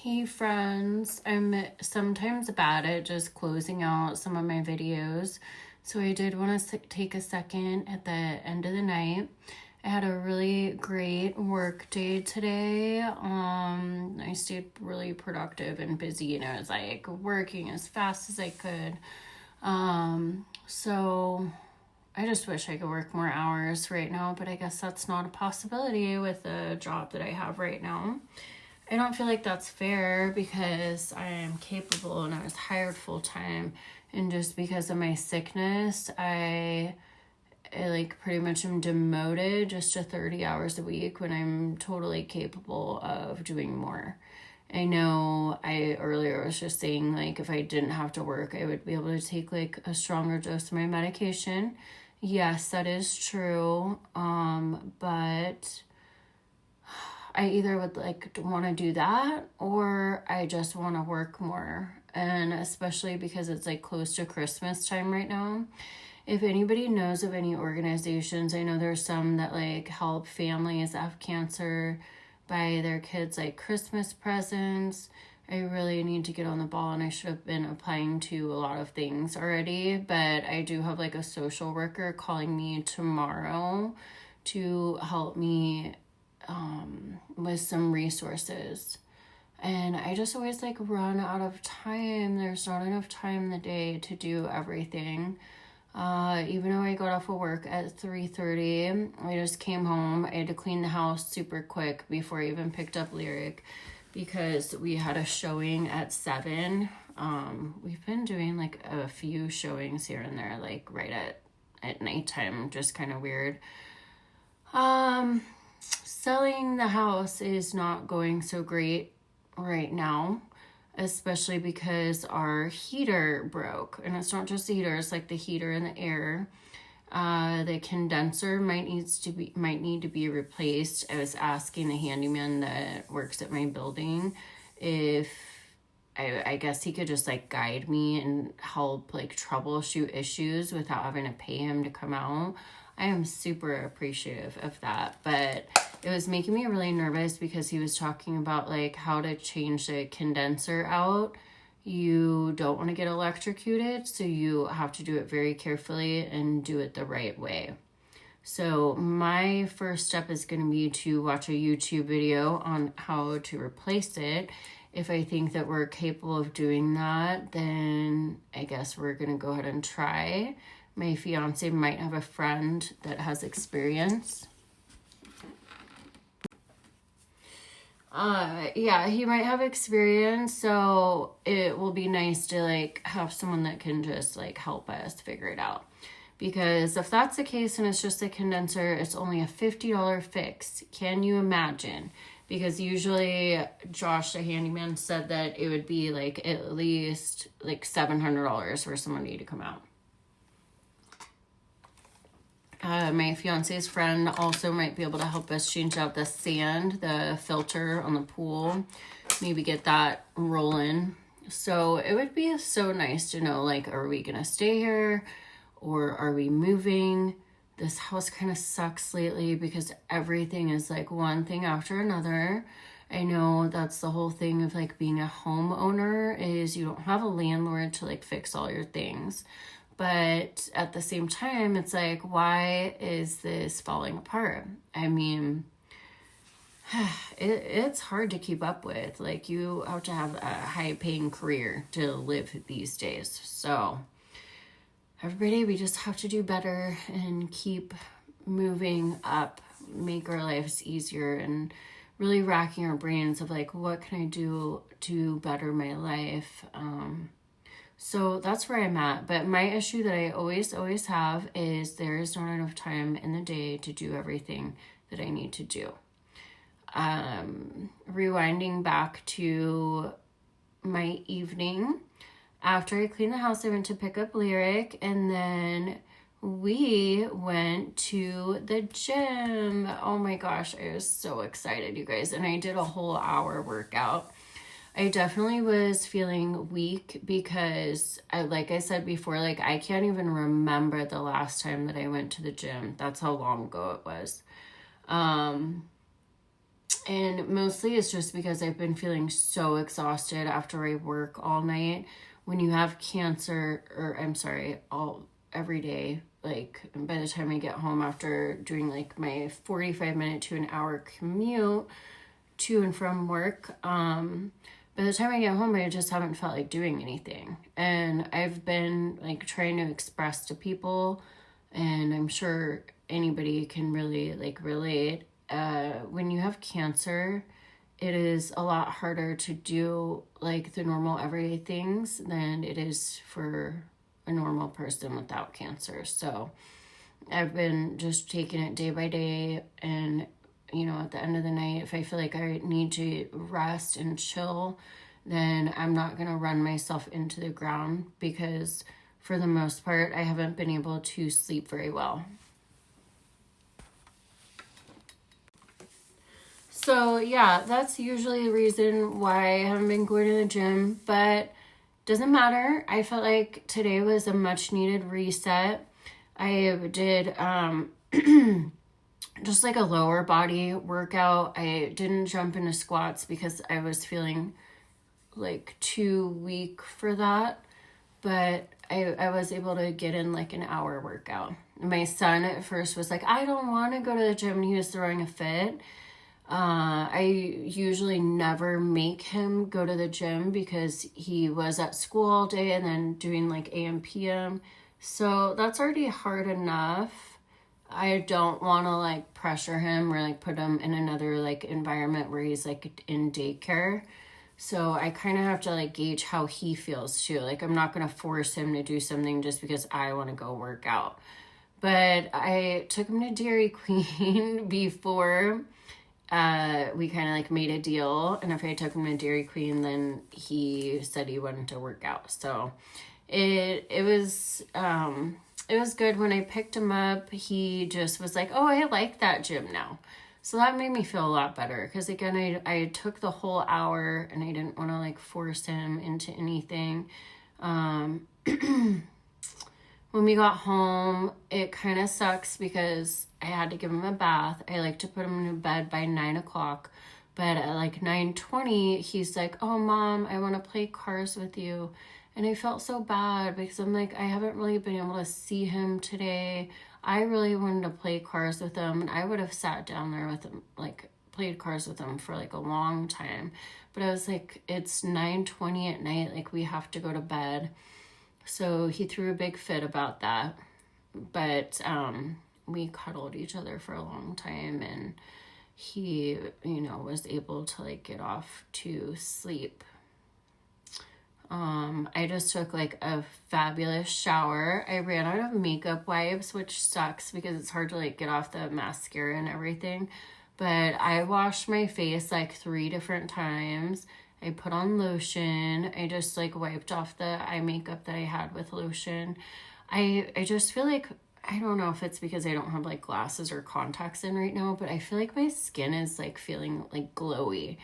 Hey friends, I'm sometimes bad at just closing out some of my videos, so I did want to take a second at the end of the night. I had a really great work day today. I stayed really productive and busy, and I was like working as fast as I could. So I just wish I could work more hours right now, but I guess that's not a possibility with the job that I have right now. I don't feel like that's fair because I am capable and I was hired full time, and just because of my sickness, I like pretty much am demoted just to 30 hours a week when I'm totally capable of doing more. I know I earlier was just saying like if I didn't have to work, I would be able to take like a stronger dose of my medication. Yes, that is true. But I either would like want to do that or I just want to work more. And especially because it's like close to Christmas time right now. If anybody knows of any organizations, I know there's some that like help families that have cancer buy their kids like Christmas presents. I really need to get on the ball, and I should have been applying to a lot of things already, but I do have like a social worker calling me tomorrow to help me with some resources. And I just always like run out of time. There's not enough time in the day to do everything. Even though I got off of work at 3:30, I just came home. I had to clean the house super quick before I even picked up Lyric because we had a showing at 7. We've been doing like a few showings here and there, like right at nighttime, just kind of weird. Selling the house is not going so great right now, especially because our heater broke. And it's not just the heater, it's like the heater and the air. The condenser might need to be replaced. I was asking the handyman that works at my building if I guess he could just like guide me and help like troubleshoot issues without having to pay him to come out. I am super appreciative of that, but it was making me really nervous because he was talking about like how to change the condenser out. You don't want to get electrocuted, so you have to do it very carefully and do it the right way. So my first step is going to be to watch a YouTube video on how to replace it. If I think that we're capable of doing that, then I guess we're going to go ahead and try. My fiance might have a friend that has experience. Yeah, he might have experience, so it will be nice to like have someone that can just like help us figure it out. Because if that's the case and it's just a condenser, it's only a $50 fix. Can you imagine? Because usually Josh, the handyman, said that it would be like at least like $700 for somebody to come out. My fiance's friend also might be able to help us change out the sand, the filter on the pool, maybe get that rolling. So it would be so nice to know, like, are we going to stay here or are we moving? This house kind of sucks lately because everything is like one thing after another. I know that's the whole thing of like being a homeowner is you don't have a landlord to like fix all your things. But at the same time, it's like, why is this falling apart? I mean, it's hard to keep up with. Like, you have to have a high-paying career to live these days. So, everybody, we just have to do better and keep moving up, make our lives easier, and really racking our brains of, like, what can I do to better my life? So that's where I'm at. But my issue that I always have is there is not enough time in the day to do everything that I need to do. Rewinding back to my evening, after I cleaned the house, I went to pick up Lyric, and then we went to the gym. Oh my gosh, I was so excited, you guys. And I did a whole hour workout. I definitely was feeling weak because, like I said before, like I can't even remember the last time that I went to the gym. That's how long ago it was. And mostly it's just because I've been feeling so exhausted after I work all night. When you have cancer, or I'm sorry, every day, like by the time I get home after doing like my 45-minute to an hour commute to and from work, by the time I get home, I just haven't felt like doing anything. And I've been like trying to express to people, and I'm sure anybody can really like relate. When you have cancer, it is a lot harder to do like the normal everyday things than it is for a normal person without cancer. So I've been just taking it day by day, and at the end of the night, if I feel like I need to rest and chill, then I'm not going to run myself into the ground, because for the most part, I haven't been able to sleep very well. So yeah, that's usually the reason why I haven't been going to the gym, but doesn't matter. I felt like today was a much needed reset. I did just like a lower body workout. I didn't jump into squats because I was feeling like too weak for that, but I was able to get in like an hour workout. My son at first was like, I don't want to go to the gym, and he was throwing a fit. I usually never make him go to the gym because he was at school all day and then doing like AM PM. So that's already hard enough. I don't want to like pressure him or like put him in another like environment where he's like in daycare. So I kind of have to like gauge how he feels too. Like I'm not going to force him to do something just because I want to go work out. But I took him to Dairy Queen before we kind of like made a deal. And if I took him to Dairy Queen, then he said he wanted to work out. So it was good. When I picked him up, he just was like, oh, I like that gym now. So that made me feel a lot better, because again, I took the whole hour and I didn't want to like force him into anything. When we got home, it kind of sucks because I had to give him a bath. I like to put him in bed by 9 o'clock, but at like 9:20, he's like, oh, Mom, I want to play cars with you. And I felt so bad because I'm like, I haven't really been able to see him today. I really wanted to play cars with him, and I would have sat down there with him, like played cars with him for like a long time. But I was like, it's 9:20 at night, like we have to go to bed. So he threw a big fit about that. But we cuddled each other for a long time, and he, was able to like get off to sleep. I just took like a fabulous shower. I ran out of makeup wipes, which sucks because it's hard to like get off the mascara and everything. But I washed my face like 3 different times. I put on lotion. I just like wiped off the eye makeup that I had with lotion. I just feel like, I don't know if it's because I don't have like glasses or contacts in right now, but I feel like my skin is like feeling like glowy.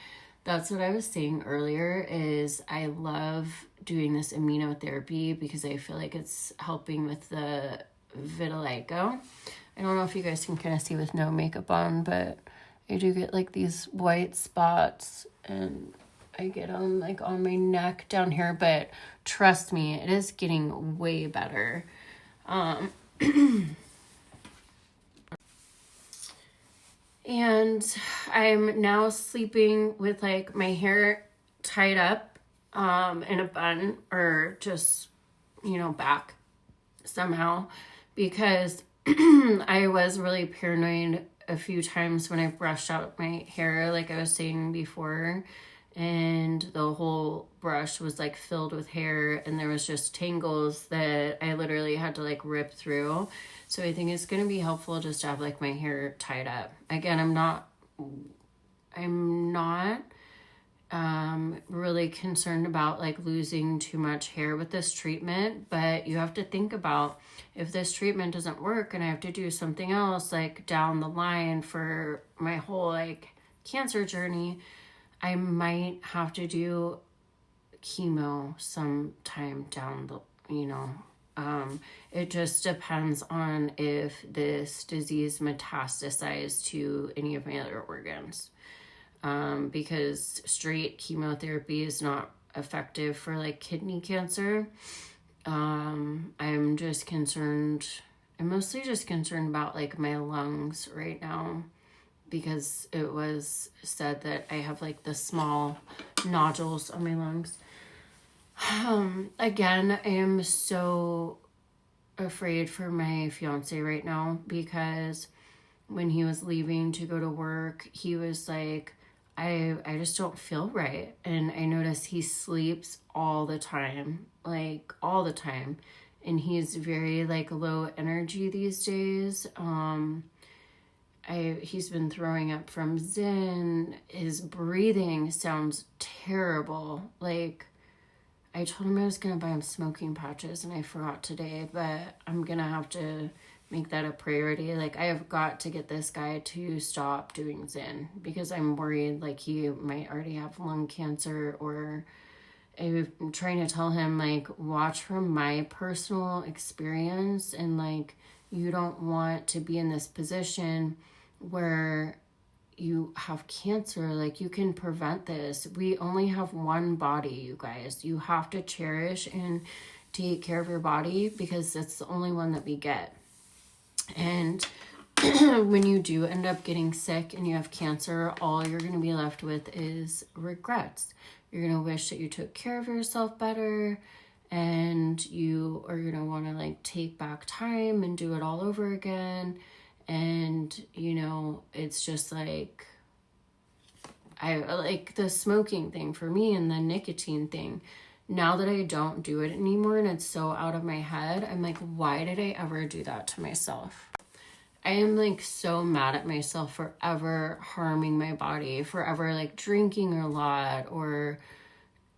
That's what I was saying earlier, is I love doing this immunotherapy because I feel like it's helping with the vitiligo. I don't know if you guys can kind of see with no makeup on, but I do get like these white spots, and I get them like on my neck down here, but trust me, it is getting way better. And I'm now sleeping with like my hair tied up in a bun, or just, back somehow, because I was really paranoid a few times when I brushed out my hair, like I was saying before, and the whole brush was like filled with hair, and there was just tangles that I literally had to like rip through. So I think it's going to be helpful just to have like my hair tied up. Again, I'm not really concerned about like losing too much hair with this treatment, but you have to think about, if this treatment doesn't work and I have to do something else like down the line for my whole like cancer journey, I might have to do chemo sometime down the, it just depends on if this disease metastasized to any of my other organs. because straight chemotherapy is not effective for like kidney cancer. I'm just concerned. I'm mostly just concerned about like my lungs right now, because it was said that I have like the small nodules on my lungs. Again, I am so afraid for my fiance right now, because when he was leaving to go to work, he was like, I just don't feel right. And I notice he sleeps all the time, like all the time. And he's very like low energy these days. He's been throwing up from Zen. His breathing sounds terrible. Like, I told him I was going to buy him smoking patches and I forgot today, but I'm going to have to make that a priority. Like, I have got to get this guy to stop doing Zen, because I'm worried like he might already have lung cancer. Or I'm trying to tell him like, watch from my personal experience, and like, you don't want to be in this position where you have cancer. Like, you can prevent this. We only have one body, you guys. You have to cherish and take care of your body, because it's the only one that we get. And when you do end up getting sick and you have cancer, all you're going to be left with is regrets. You're going to wish that you took care of yourself better, and you are going to want to like take back time and do it all over again. And, you know, it's just like, I like the smoking thing for me and the nicotine thing. Now that I don't do it anymore and it's so out of my head, I'm like, why did I ever do that to myself? I am like so mad at myself for ever harming my body, for ever like drinking a lot, or,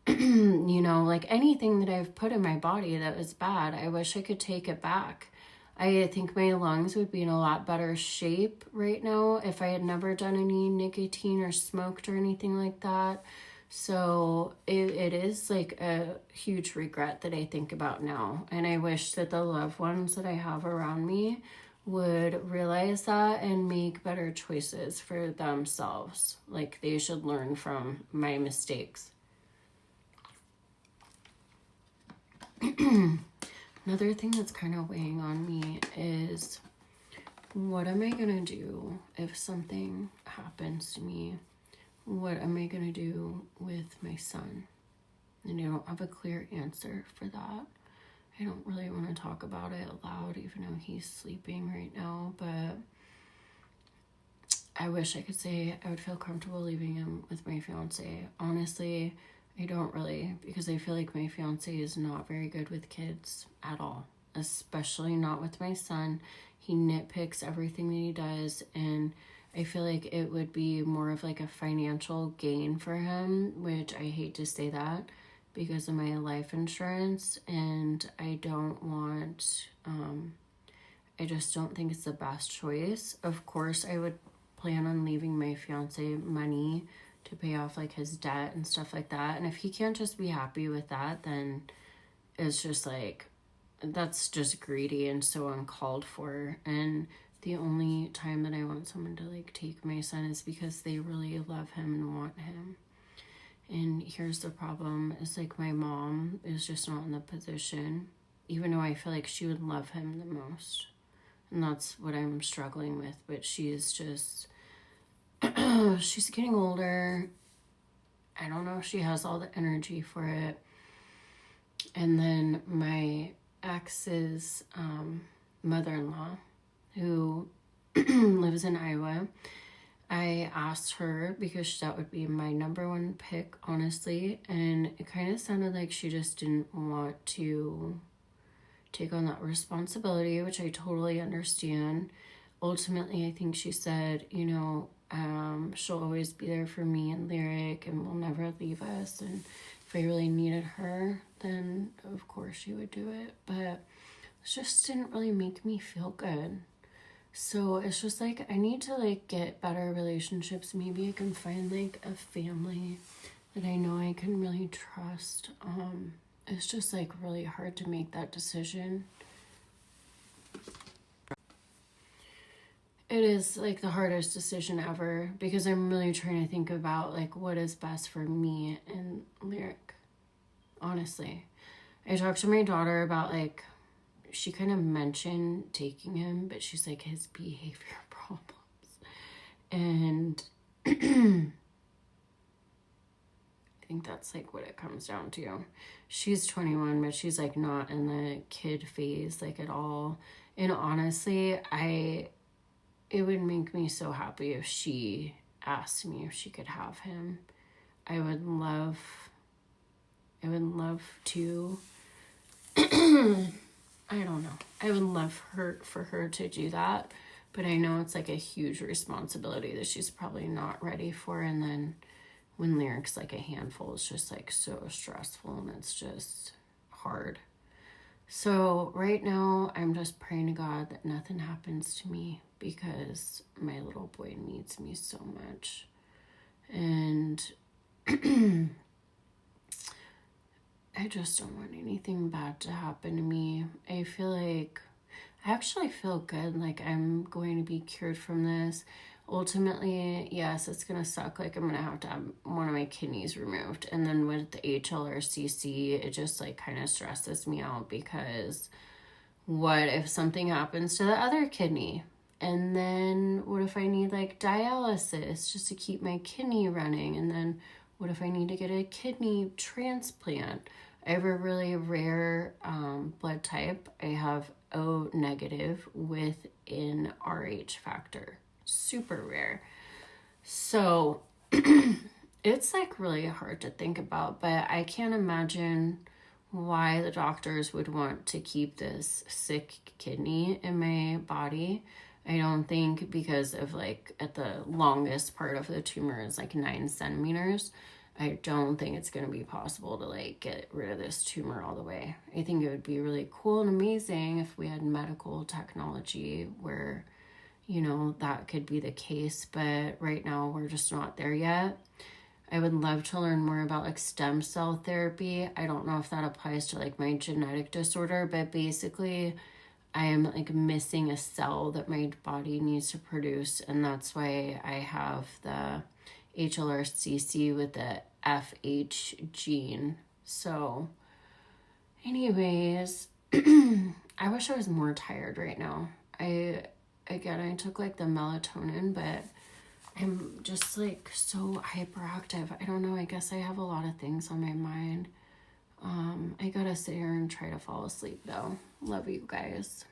you know, like anything that I've put in my body that was bad. I wish I could take it back. I think my lungs would be in a lot better shape right now if I had never done any nicotine or smoked or anything like that. So it is like a huge regret that I think about now. And I wish that the loved ones that I have around me would realize that and make better choices for themselves. Like, they should learn from my mistakes. Another thing that's kind of weighing on me is, what am I going to do if something happens to me? What am I going to do with my son? And I don't have a clear answer for that. I don't really want to talk about it aloud, even though he's sleeping right now, but I wish I could say I would feel comfortable leaving him with my fiance. Honestly, I don't really, because I feel like my fiance is not very good with kids at all, especially not with my son. He nitpicks everything that he does, and I feel like it would be more of like a financial gain for him, which I hate to say that because of my life insurance, and I don't want, I just don't think it's the best choice. Of course, I would plan on leaving my fiance money to pay off like his debt and stuff like that. And if he can't just be happy with that, then it's just like, that's just greedy and so uncalled for. And the only time that I want someone to like take my son is because they really love him and want him. And here's the problem, is like, my mom is just not in the position, even though I feel like she would love him the most. And that's what I'm struggling with. But she's just, she's getting older. I don't know if she has all the energy for it. And then my ex's mother-in-law, who lives in Iowa, I asked her because that would be my number one pick, honestly. And it kind of sounded like she just didn't want to take on that responsibility, which I totally understand. Ultimately, I think she said, you know, she'll always be there for me and Lyric and will never leave us. And if I really needed her, then of course she would do it. But it just didn't really make me feel good. So it's just like, I need to like get better relationships. Maybe I can find like a family that I know I can really trust. It's just like really hard to make that decision. It is like the hardest decision ever because I'm really trying to think about like what is best for me and Lyric. Honestly, I talked to my daughter about like she kind of mentioned taking him, but she's like his behavior problems, and I think that's like what it comes down to. She's 21, but she's like not in the kid phase like at all. And honestly, it would make me so happy if she asked me if she could have him. I would love to. I don't know. I would love for her to do that, but I know it's like a huge responsibility that she's probably not ready for. And then when Lyric's like a handful, it's just like so stressful and it's just hard. So right now, I'm just praying to God that nothing happens to me because my little boy needs me so much. And I just don't want anything bad to happen to me. I actually feel good. Like I'm going to be cured from this. Ultimately, yes, it's going to suck. Like I'm going to have one of my kidneys removed. And then with the HLRCC, it just like kind of stresses me out because what if something happens to the other kidney? And then what if I need like dialysis just to keep my kidney running? And then what if I need to get a kidney transplant? I have a really rare blood type. I have O negative with an RH factor. Super rare. So it's like really hard to think about, but I can't imagine why the doctors would want to keep this sick kidney in my body. I don't think because of like at the longest part of the tumor is like 9 centimeters. I don't think it's going to be possible to like get rid of this tumor all the way. I think it would be really cool and amazing if we had medical technology where, you know, that could be the case. But right now we're just not there yet. I would love to learn more about like stem cell therapy. I don't know if that applies to like my genetic disorder, but basically I am like missing a cell that my body needs to produce. And that's why I have the HLRCC with the FH gene. So anyways, I wish I was more tired right now. I took like the melatonin, but I'm just like so hyperactive. I don't know. I guess I have a lot of things on my mind. I gotta sit here and try to fall asleep though. Love you guys.